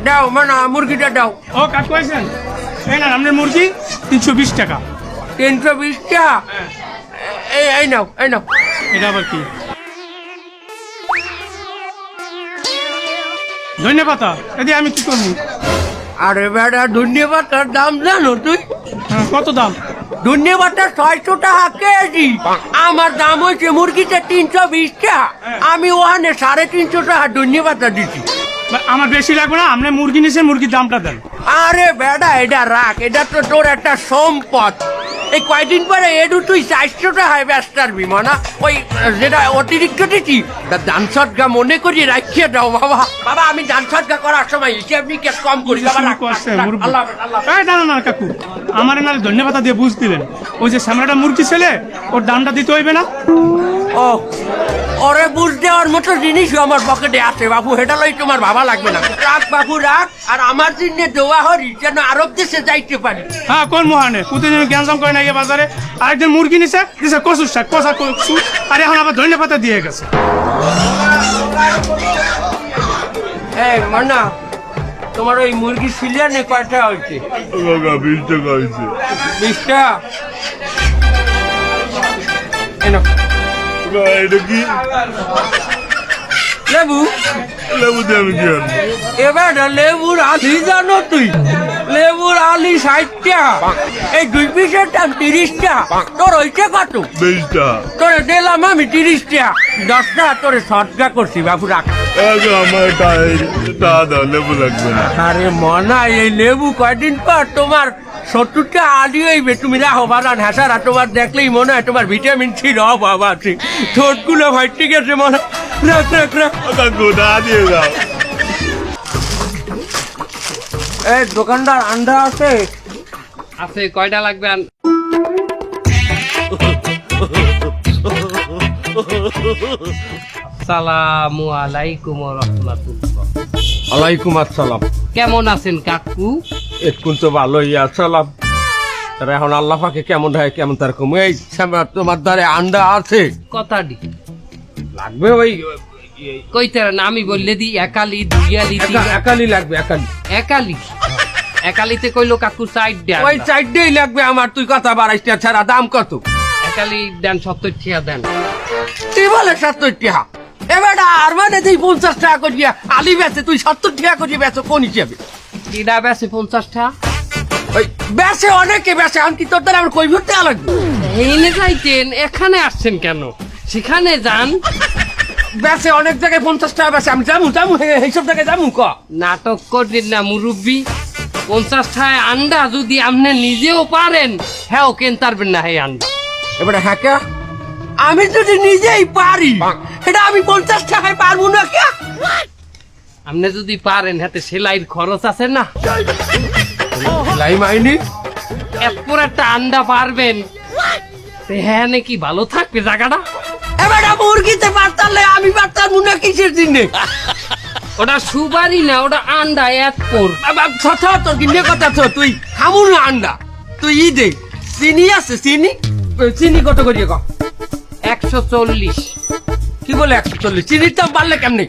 দাও মানে মুরগিটা দাও। ও কাকু আইছেন? এই না আপনার মুরগি 320 টাকা। 320 টাকা? এই নাও এই নাও। এটা আবার কি? ধন্যবাদ। এদি আমি কি করবো? আরে বেটা ধন্যবাদটার দাম জানো তুই? কত দাম? ধন্যবাদটা 600 টাকা কেজি। আমার দাম হয়েছে মুরগিটা 320 টাকা। আমি ওখানে 350 টাকা ধন্যবাদটা দিচ্ছি। আমার বেশি লাগবে না, আপনি মুরগি নিছেন, মুরগির দামটা দেন। আরে বেটা এটা রাখ, এটা তো তোর একটা সম্পদ। এই কয়দিন পরে এডু তুই 400 টাকায় ব্যস্ত পারবি মানা। ওই যেটা অতিরিক্ত দিচ্ছি দান সদগা মনে করি রাখিয়ে দাও বাবা। বাবা আমি দান সদগা করার সময় হিসেব নিকেশ কম করি বাবা। রাখ, রাখ, আল্লাহ হাফেজ, আল্লাহ হাফেজ। এই দাঁড়ান না কাকু, আমার নালে ধন্যবাদ দিয়ে বুঝ দিলেন। ওই যে সামনেটা মুরগি ছেলে, ওর দামটা দিতে হইবে না? ও ওরে বুঝ দেওয়ার মতো জিনিসও আমার পকেটে আছে বাবু, এটা লই তোমার ভাবা লাগবে না। রাখ বাবু রাখ, আর আমার জন্য দোয়া হরি যেন আরব দেশে যাইতে পারি। হ্যাঁ কোন মহানে প্রতিদিন গ্যাঞ্জাম করে না গিয়ে বাজারে। আরেকদিন মুরগি নিছে, দিছে কচুর শাক, কষা কচু, আর এখন আবার ধন্যবাদ দিয়ে গেছে। এই মানা, তোমার ওই মুরগি সিলিয়ানে কয়টা হয়েছে? 20 টাকা হয়েছে। 20 টাকা? এটা কি লেবু? লেবু দিয়ে আমি কি আনবো? এবার লেবুর আলি জানো তুই? লেবুর আলি 60 টাকা। এই 2 পিসের দাম 30 টাকা। তোর হইছে কত? 20 টাকা। তোরে দিলাম আমি 30 টাকা। 10 টাকা তোরে সৎকা করছি বাবু, রাখ। আমার টাকা দাও, লেবু লাগবে না। আরে মনা, এই লেবু কয়দিন পর তোমার 70 টাকা আলি হইবে। তুমি রাখো বাগান হাসারা, তোমার দেখলেই মনে হয় তোমার ভিটামিন সির অভাব আছে। ঠোঁটগুলো ভাই ঠিক আছে মনে। রাখ রাখ রাখ। কাকু টাকা দিয়ে দাও। এই দোকানদার আন্ডা আছে? আছে, কয়টা লাগবে? আসসালামু আলাইকুম ওয়া রাহমাতুল্লাহ। ওয়ালাইকুম আসসালাম। কেমন আছেন কাকু? এখন তো ভালোই আছালাম। তারা এখন আল্লাহ পাকে কেমন হয় কেমন তার কম। এই সামনে তোমার দ্বারে আন্ডা আছে? কথাটি লাগবে ওই কইতারেন, আমি বললে দি একালি, দুইয়ালি, একালি লাগবে। একালি একালি একালিতে কইলো কাকু সাইড দেন। ওই চারটেই লাগবে আমার। তুই কথা বাড়াইতে ছাড়া। দাম কত? একালি দেন 70 টাকা দেন। তুই বলে 70 টাকা? এবার আর মানে তুই 50 টাকা করিয়া আলি বেচে, তুই 70 টাকা করিয়া বেচো কোন হিসাবে? কিডা বেশি 50 টাকা? ওই বেচে অনেকে বেচে, আমি কি তোর দ্বারা আমার কই ভরতে লাগবে? এইনে যাইতেন, এখানে আসছেন কেন? সেখানে যান। বেচে অনেক জায়গায় 50 টাকা বেচে। আমি যাবো যাবো এইসব জায়গায় যাবো ক? নাটক করবেন না মুরব্বী। 50 টাকায় আন্ডা যদি আপনি নিজেও পারেন, হ্যাঁ কেন পারবেন না এই আন্ডা? এবারে হ্যাঁ কে? আমি যদি নিজেই পারি, এটা আমি 50 টাকায় পারবো না কে? আপনি যদি পারেন, হাতে সেলাইয়ের খরচ আছে না? লাই মাইনি এরপর একটা আন্ডা পারবেন, হ্যাঁ নাকি ভালো থাকবে জায়গাটা। এবারে মুরগিতে পারতালে আমি পারতাম না কিসের দিনে? ওটা সুপারি না, ওটা আন্ডা। এরপর তোর কিনে কথা তো তুই খামু না আন্ডা। তুই ই দে, চিনি আছে? চিনি চিনি কত করিয়ে ক? 140। কি বলে 140? চিনির দাম বাড়লে কেমনি?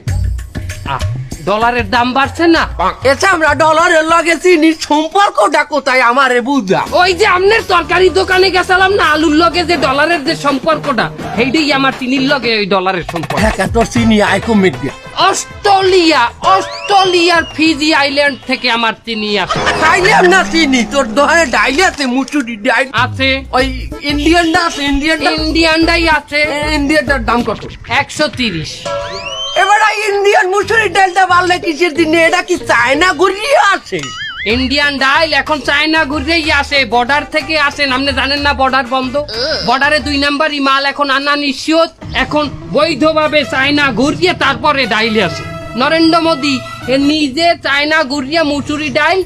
ডলারের দাম বাড়ছে না? এটা আমরা ডলারের লগে চিনির সম্পর্কটা কোথায় আমারে বুঝা? ওই যে আপনার তরকারি দোকানে গেছিলাম না, আলুর লগে যে ডলারের যে সম্পর্কটা, সেইটাই আমার চিনির লগে ওই ডলারের সম্পর্ক। হ্যাঁ তোর চিনি আয় কমে দিয়া। অস্ট্রেলিয়ার ফিজি আইল্যান্ড থেকে আমার চিনি আসে। খাইলাম না চিনি, তোর দোকানে ডাইলি আছে, মুচুরি ডাইল আছে। ওই ইন্ডিয়ানটা আছে? ইন্ডিয়ানটাই আছে। ইন্ডিয়ানটার দাম কত? 130। এবার ইন্ডিয়ান মুসুরি ডালটা বাড়লে কিসের দিনে? এটা কি চায়না ঘুরিয়ে আছে? ইন্ডিয়ান ডাইল এখন চায়না ঘুরেই আসে, বর্ডার থেকে আসেন। আপনি জানেন না বর্ডার বন্ধ? বর্ডারে 2 নাম্বারই মাল এখন আনা নিশ্চিত। এখন বৈধভাবে চায়না ঘুরিয়ে তারপরে ডাইল আসে। নরেন্দ্র মোদী নিজে চায়না ঘুরিয়ে মুচুরি ডাইল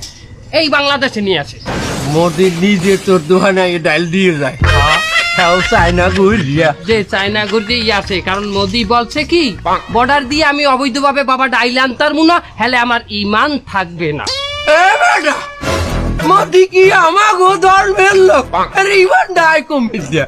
এই বাংলাদেশে নিয়ে আসে। মোদি নিজে তোর দোকানে ডাইল দিয়ে যায়? হ্যাঁ চায়না ঘুরিয়া। যে চায়না ঘুরিয়েই আসে, কারণ মোদী বলছে কি, বর্ডার দিয়ে আমি অবৈধভাবে বাবা ডাইল আনতার মুনা, হলে আমার ইমান থাকবে না। মোদি কি আমাগো ধর্মের লোক? ইমান ডাই কমে দিয়া।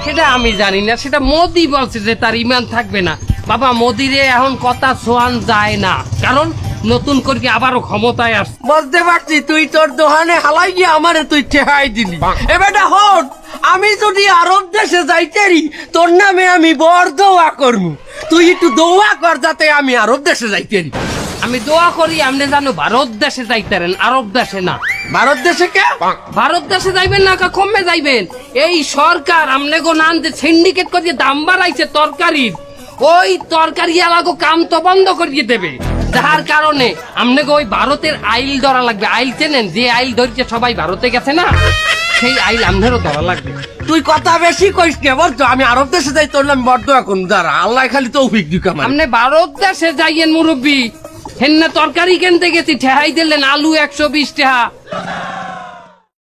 সেটা আমি জানি না, সেটা মোদি বলছে যে তার ইমান থাকবে না। বাবা মোদিরে এখন কথা শোয়ান যায় না, কারণ নতুন করে আবারও ক্ষমতায় আসছে। বুঝতে পারছি তুই তোর দোকানে হালাই গিয়ে আমারে তুই ঠেহাই দিলি এবারটা হট আমি যদি আরব দেশে যাইতেরি তোর নামে আমি বড় দোয়া করবো তুই একটু দোয়া কর যাতে আমি আরব দেশে যাইতেরি আমি দোয়া করি আপনি জানো ভারত দেশে যাইতারেন, আরব দেশে না। ভারত দেশে কে ভারত দেশে যাইবেন না, কমে যাইবেন। এই সরকার আমনে গো নান সিন্ডিকেট করিয়ে দাম বাড়াইছে তরকারির, ওই তরকারি এলাকো কাম তো বন্ধ করিয়ে দেবে, যার কারণে আমনে গো ওই ভারতের আইল ধরা লাগবে। আইল চেনেন, যে আইল ধরছে সবাই ভারতে গেছে না, সেই আইল আমনেরও ধরা লাগবে। তুই কথা বেশি কইস কে বলতো আমি আরব দেশে যাই তোর নাম বড় দোয়া করুন দাঁড়া আল্লাহ খালি তৌফিক দিক আমার আমনে ভারত দেশে যাইয়েন মুরব্বী, হেন্না তরকারি কিনতে গেছি ঠেহাই দিলেন আলু 120 টাকা,